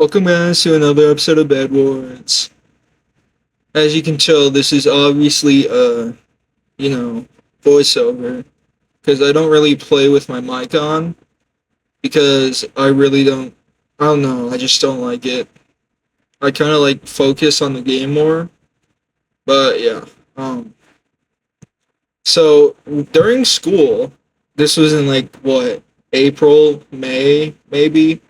Welcome guys to another episode of Bad Words. As you can tell, this is obviously you know, voiceover because I don't really play with my mic on because I don't know, I just don't like it. I kind of like focus on the game more, but yeah. Um so during school, this was in like what, April, May, maybe,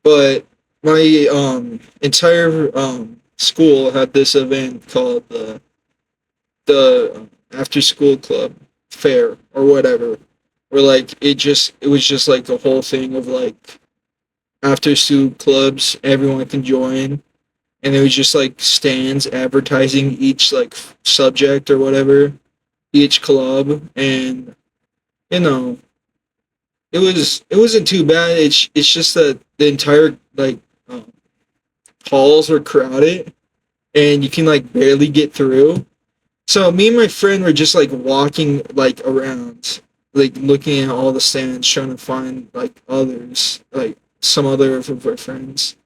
but my entire school had this event called the after school club fair or whatever, where like it was just like a whole thing of like after school clubs everyone can join, and it was just like stands advertising each like subject or whatever, each club. And you know, it wasn't too bad. It's just that the entire like um, halls were crowded and you can like barely get through. So me and my friend were just like walking like around, like looking at all the stands, trying to find like others, like some other of our friends.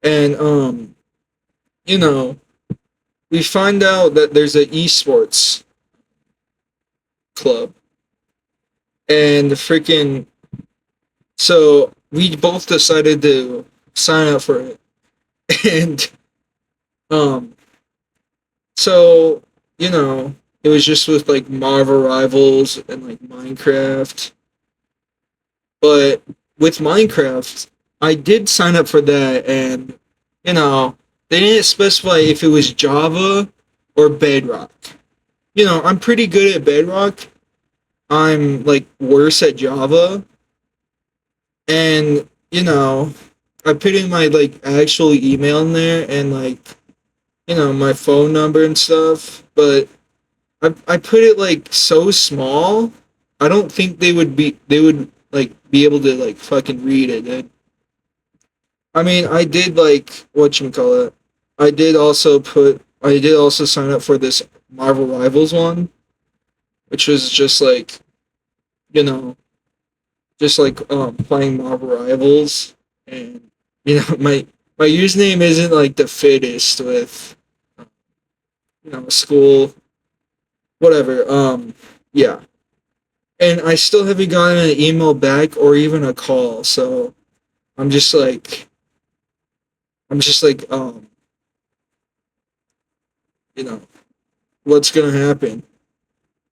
And you know, we find out that there's an esports club, and the freaking so we both decided to sign up for it. And um so you know, it was just with like Marvel Rivals and like Minecraft. But with Minecraft, I did sign up for that, and you know, they didn't specify if it was Java or Bedrock. You know, I'm pretty good at Bedrock. I'm like worse at Java, and you know, I put in my like actual email in there and like my phone number and stuff, but I put it like so small. I don't think they would like be able to like fucking read it. And, I mean, I did like what you call it. I did also sign up for this Marvel Rivals one, which was just like you know just like playing Marvel Rivals. And my username isn't like the fittest with school, whatever. Yeah. And I still haven't gotten an email back or even a call. So I'm just like, I'm just like, you know, what's gonna happen?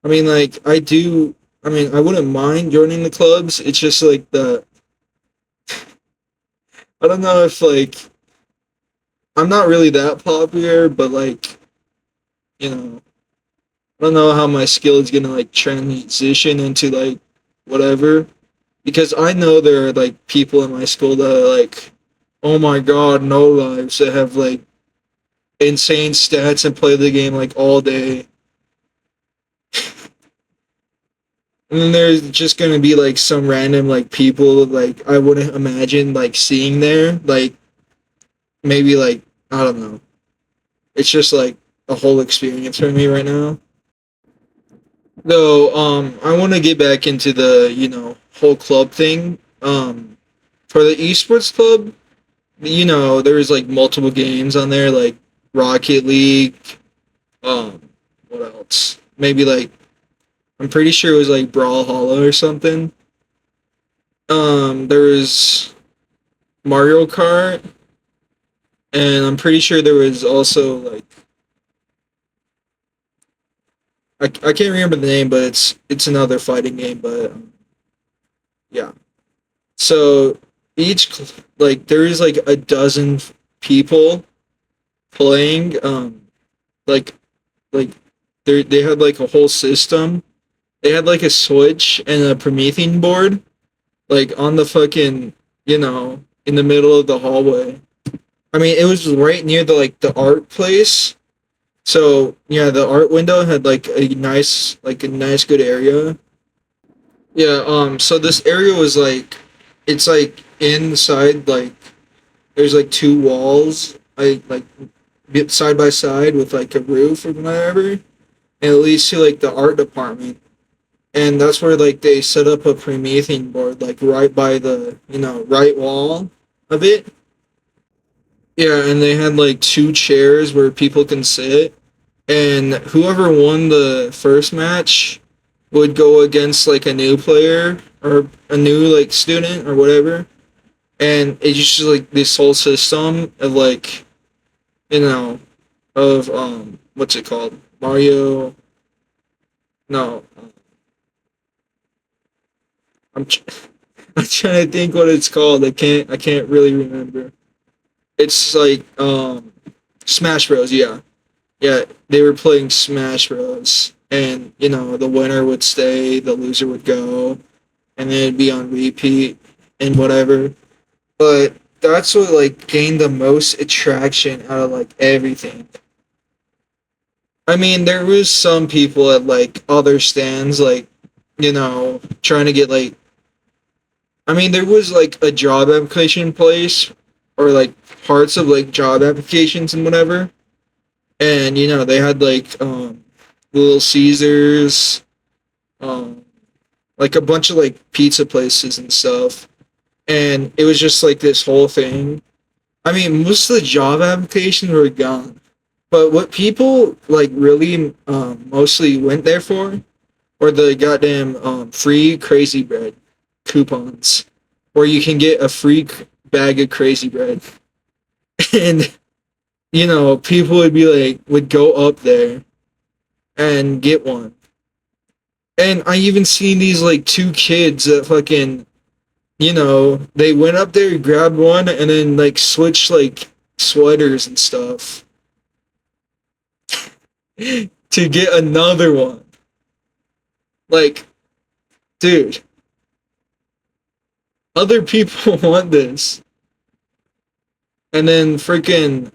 I mean, like, I mean, I wouldn't mind joining the clubs. It's just like I don't know if like, I'm not really that popular, but like, you know, I don't know how my skill is gonna like transition into like whatever. Because I know there are like people in my school that are like, oh my god, no lives, that have like insane stats and play the game like all day. And then there's just gonna be like some random like people like I wouldn't imagine like seeing there. Like maybe like I don't know. It's just like a whole experience for me right now. Though I wanna get back into the, whole club thing. For the esports club, there's like multiple games on there like Rocket League, um what else? Maybe like I'm pretty sure it was like Brawlhalla or something. There was Mario Kart, and I'm pretty sure there was also like I can't remember the name, but it's another fighting game. But yeah, so like there is like a dozen people playing. Like like they had like a whole system. They had like a Switch and a Promethean board, like on the fucking in the middle of the hallway. I mean, it was right near the art place. So yeah, the art window had like a nice good area. Yeah. So this area was like, it's like inside like there's like two walls, side by side with like a roof or whatever, and it leads to like the art department. And that's where like they set up a Promethean board like right by the right wall of it. Yeah, and they had like two chairs where people can sit, and whoever won the first match would go against like a new player or a new like student or whatever, and it's just like this whole system of like, you know, of what's it called, Mario? No, I'm tr- I'm trying to think what it's called. I can't really remember. It's like Smash Bros. Yeah, yeah. They were playing Smash Bros. And the winner would stay, the loser would go, and then it'd be on repeat and whatever. But that's what like gained the most attraction out of like everything. I mean, there was some people at like other stands, like trying to get like. I mean, there was like a job application place, or like parts of like job applications and whatever, and they had like Little Caesars, um, like a bunch of like pizza places and stuff, and it was just like this whole thing. I mean, most of the job applications were gone, but what people like really mostly went there for were the goddamn free crazy bread coupons, where you can get a free bag of crazy bread, and people would be like would go up there and get one. And I even seen these like two kids that fucking they went up there, grabbed one, and then like switched like sweaters and stuff to get another one. Like, dude, other people want this. And then freaking,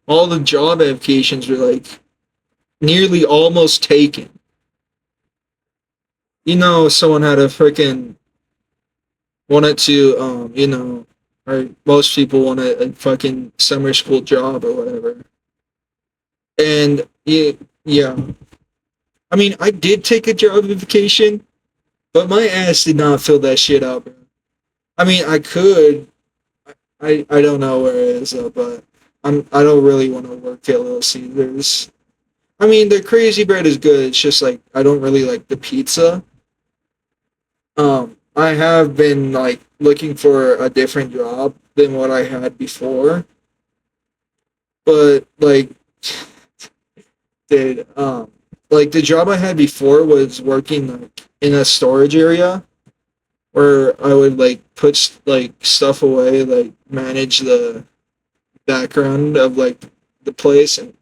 all the job applications were like nearly almost taken. Someone had a freaking wanted to, or most people want a fucking summer school job or whatever. And yeah, I mean, I did take a job application, but my ass did not fill that shit out, bro. I mean, I could. I don't know where it is though, but I don't really want to work at Little Caesars. I mean, the crazy bread is good. It's just like I don't really like the pizza. I have been like looking for a different job than what I had before, but like, dude, like the job I had before was working like in a storage area where I would like put like stuff away, like manage the background of like the place, and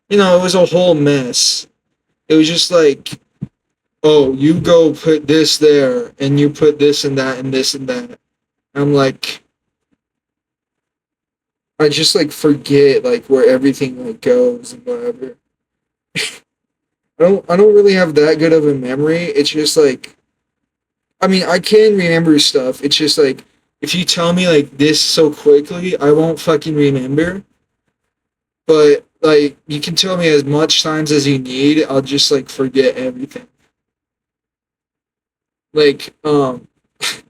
it was a whole mess. It was just like, oh, you go put this there, and you put this and that and this and that. I'm like, I just like forget like where everything like goes and whatever. I don't really have that good of a memory. It's just like, I mean, I can remember stuff. It's just like if you tell me like this so quickly, I won't fucking remember. But like you can tell me as much times as you need, I'll just like forget everything. Like I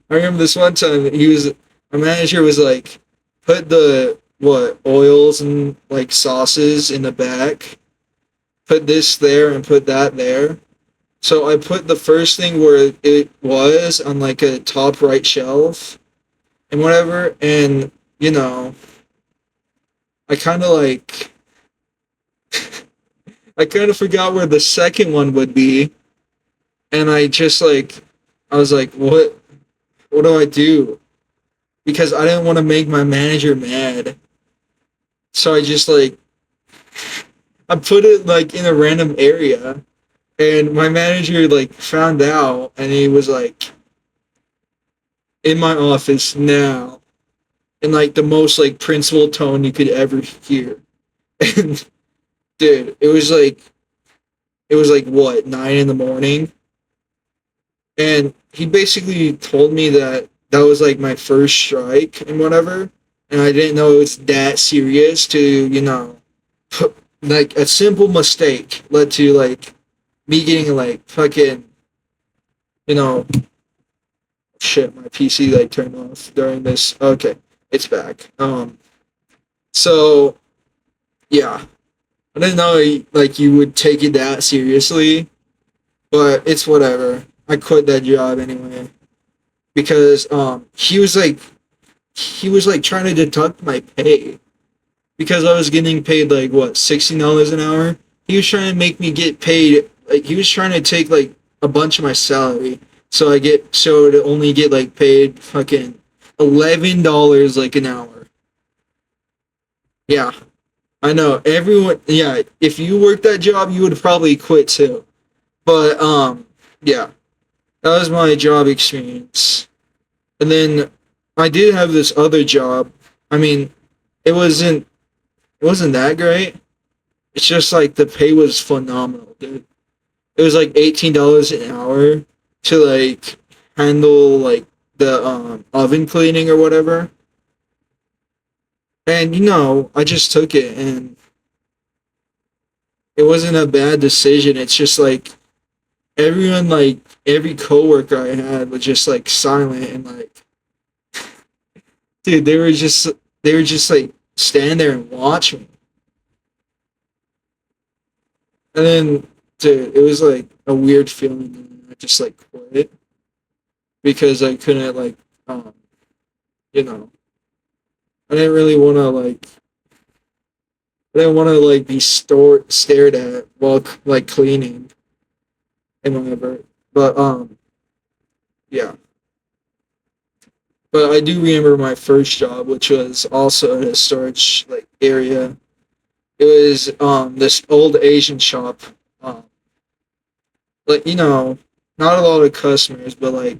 remember this one time my manager was like, put the what oils and like sauces in the back, put this there and put that there. So I put the first thing where it was on like a top right shelf and whatever, and I kind of like I kind of forgot where the second one would be, and I just like I was like, what do I do? Because I didn't want to make my manager mad. So I just like I put it like in a random area, and my manager like found out, and he was like in my office now in like the most like principal tone you could ever hear. And dude, it was like what, 9 in the morning, and he basically told me that that was like my first strike and whatever, and I didn't know it was that serious to like a simple mistake led to like me getting like fucking you know shit, my PC like turned off during this. Okay, it's back. So yeah, I didn't know like you would take it that seriously, but it's whatever. I quit that job anyway because he was like trying to deduct my pay because I was getting paid like what $16 an hour. He was trying to make me get paid like he was trying to take like a bunch of my salary so to only get like paid fucking $11 like an hour. Yeah, I know everyone. Yeah, if you worked that job, you would probably quit too. But yeah, that was my job experience. And then I did have this other job. I mean, it wasn't it wasn't that great. It's just like the pay was phenomenal, dude. It was like $18 an hour to like handle like the oven cleaning or whatever. And I just took it and it wasn't a bad decision. It's just like everyone like every coworker I had was just like silent and like dude, they were just like stand there and watch me. And then dude, it was like a weird feeling and I just like quit because I couldn't like um you know I didn't really want to like I didn't want to like be stared at while like cleaning and whatever. But yeah. But I do remember my first job, which was also in a storage like area. It was this old Asian shop. Um, like not a lot of customers, but like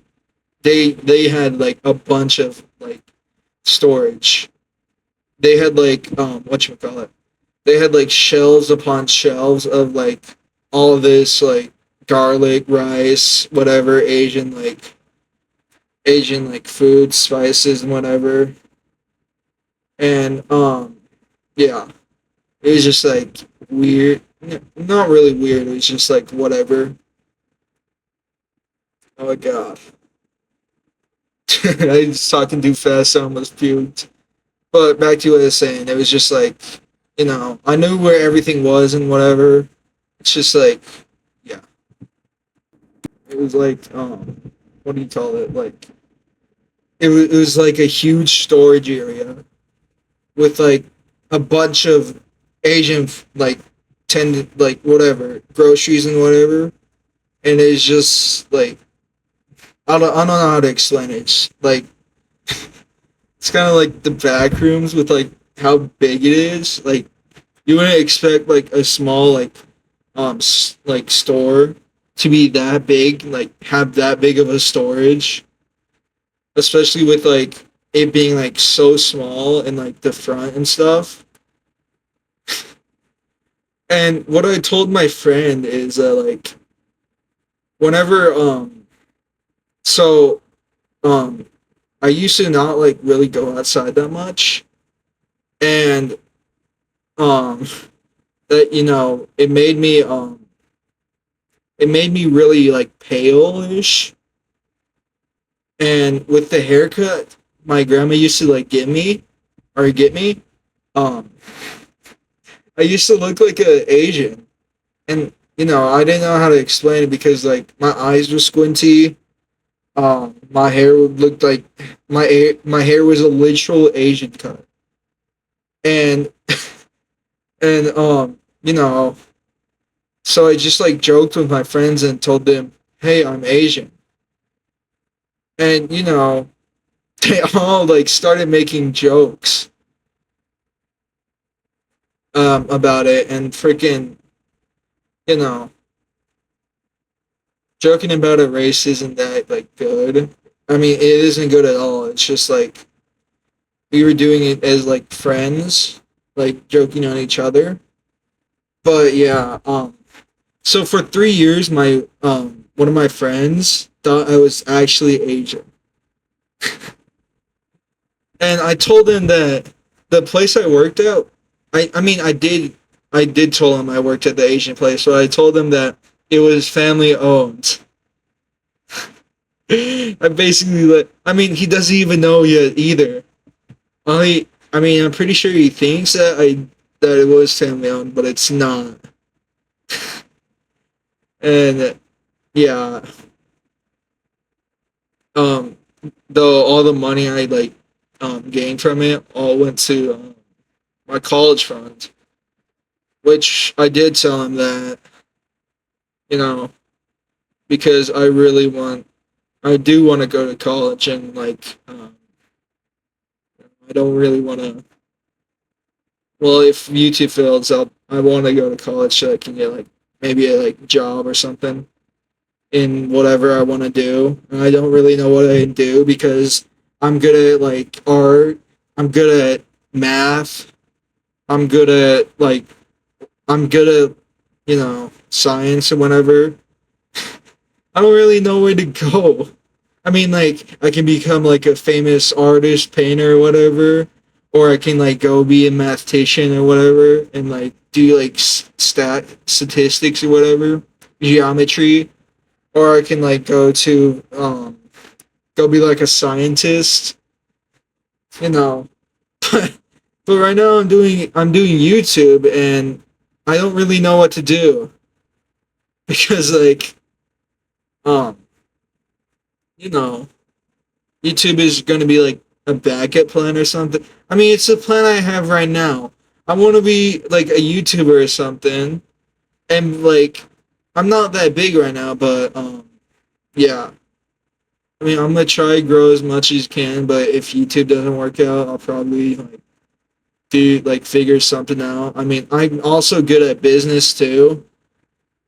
they had like a bunch of like storage. They had like what you call it? They had like shelves upon shelves of like all of this like garlic, rice, whatever Asian like food, spices and whatever. And yeah, it was just like weird. Not really weird. It was just like whatever. Oh my god, I was talking too fast. I almost puked. But back to what I was saying, it was just like I knew where everything was and whatever. It's just like yeah, it was like what do you call it? Like it was like a huge storage area with like a bunch of Asian like tend like whatever groceries and whatever, and it's just like I don't know how to explain it. It's like it's kind of like the back rooms with like how big it is. Like you wouldn't expect like a small like like store to be that big, like have that big of a storage, especially with like it being like so small and like the front and stuff. And what I told my friend is like whenever so um I used to not like really go outside that much and um that it made me really like pale-ish and with the haircut my grandma used to like get me um I used to look like a Asian and I didn't know how to explain it because like my eyes were squinty. My hair would look like my hair was a literal Asian cut, and and so I just like joked with my friends and told them, "Hey, I'm Asian," and they all like started making jokes about it and freaking you know joking about a race isn't that like good. I mean, it isn't good at all. It's just like we were doing it as like friends, like joking on each other. But yeah, so for 3 years, my one of my friends thought I was actually Asian, and I told him that the place I worked at, I mean I did tell him I worked at the Asian place, so I told him that it was family owned. I basically I mean he doesn't even know yet either. I I mean, I'm pretty sure he thinks that it was family owned, but it's not. And yeah, um, though all the money I like gained from it all went to my college fund, which I did tell him that, you know, because I do want to go to college, and like I don't really want to. Well, if YouTube fails, I want to go to college so I can get like maybe a like job or something in whatever I want to do. And I don't really know what I do because I'm good at like art. I'm good at math. I'm good at like I'm good at science or whatever. I don't really know where to go. I mean, like, I can become like a famous artist, painter, or whatever, or I can like go be a mathematician or whatever, and like do like statistics or whatever, geometry, or I can like go be like a scientist, you know. But right now I'm doing YouTube, and I don't really know what to do because like um you know YouTube is going to be like a backup plan or something. I mean, it's the plan I have right now. I want to be like a YouTuber or something, and like I'm not that big right now, but yeah. I mean, I'm gonna try to grow as much as can, but if YouTube doesn't work out, I'll probably like do like figure something out. I mean, I'm also good at business too.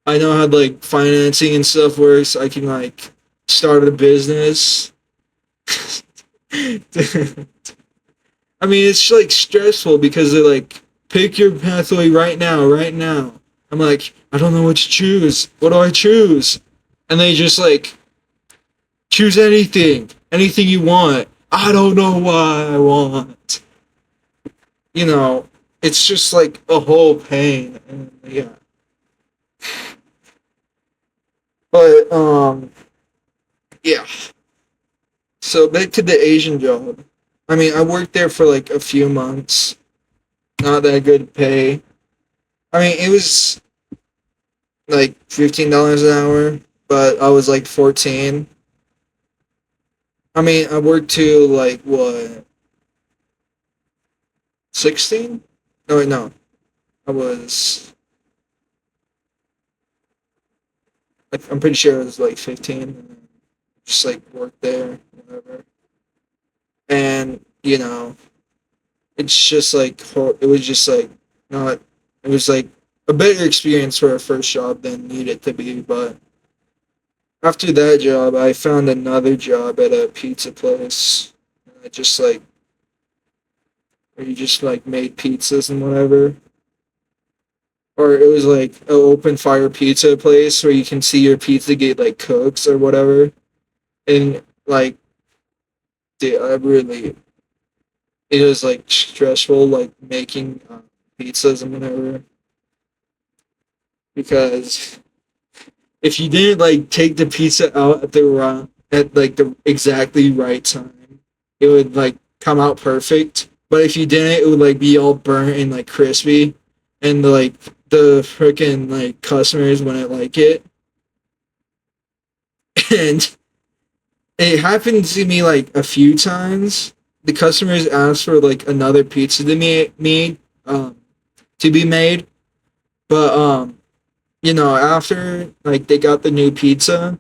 I know how like financing and stuff works. I can like start a business. I mean, it's like stressful because they're like, pick your pathway right now, right now. I'm like, I don't know what to choose. What do I choose? And they just like, choose anything, anything you want. I don't know what I want. You know, it's just like a whole pain. And yeah. But, yeah. So back to the Asian job. I mean, I worked there for like a few months. Not that good pay. I mean, it was like $15 an hour, but I was like 14. I mean, I worked to like what, 16? No, wait, no. I was. I'm pretty sure it was like 15. And just like worked there, whatever. And it's just like it was just like not. It was like a better experience for a first job than needed to be, but after that job, I found another job at a pizza place. I just like where you just like made pizzas and whatever. Or it was like an open fire pizza place where you can see your pizza get like cooked or whatever. And like, dude, it was like stressful like making pizzas and whatever because if you didn't like take the pizza out at like the exactly right time, it would like come out perfect. But if you didn't, it would like be all burnt and like crispy, and like the freaking like customers wouldn't like it. And it happened to me like a few times. The customers asked for like another pizza um, to be made, but after like they got the new pizza,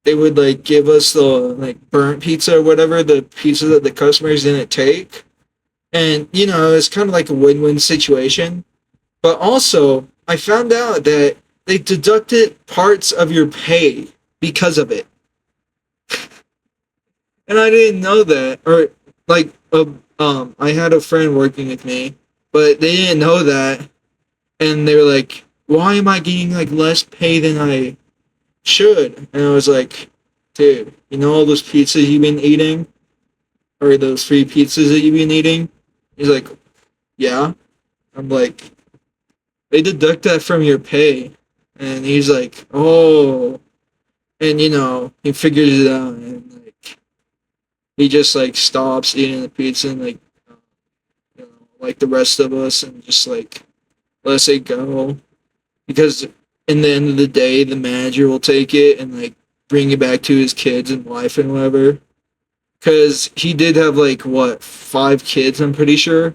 they would like give us the like burnt pizza or whatever, the pizza that the customers didn't take. And it's kind of like a win-win situation. But also, I found out that they deducted parts of your pay because of it. And I didn't know that. Or like I had a friend working with me, but they didn't know that, and they were like, "Why am I getting like less pay than I should?" And I was like, "Dude, you know all those pizzas you've been eating, or those free pizzas that you've been eating?" He's like, "Yeah." I'm like, "They deduct that from your pay," and he's like, "Oh," and he figures it out, and like he just like stops eating the pizza and like like the rest of us and just like let it go. Because in the end of the day, the manager will take it and like bring it back to his kids and wife and whatever. Because he did have like what 5 kids, I'm pretty sure,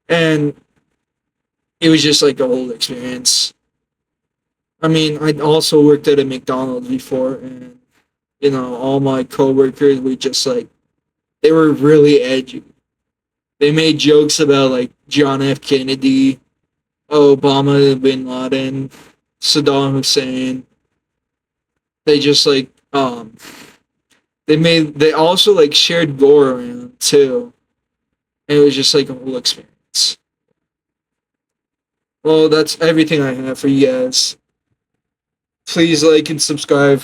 and it was just like a whole experience. I mean, I also worked at a McDonald's before, and all my coworkers were just like they were really edgy. They made jokes about like John F. Kennedy, Obama, Bin Laden, Saddam Hussein. They just like they also like shared gore around too. And it was just like a whole experience. Well, that's everything I have for you guys. Please like and subscribe.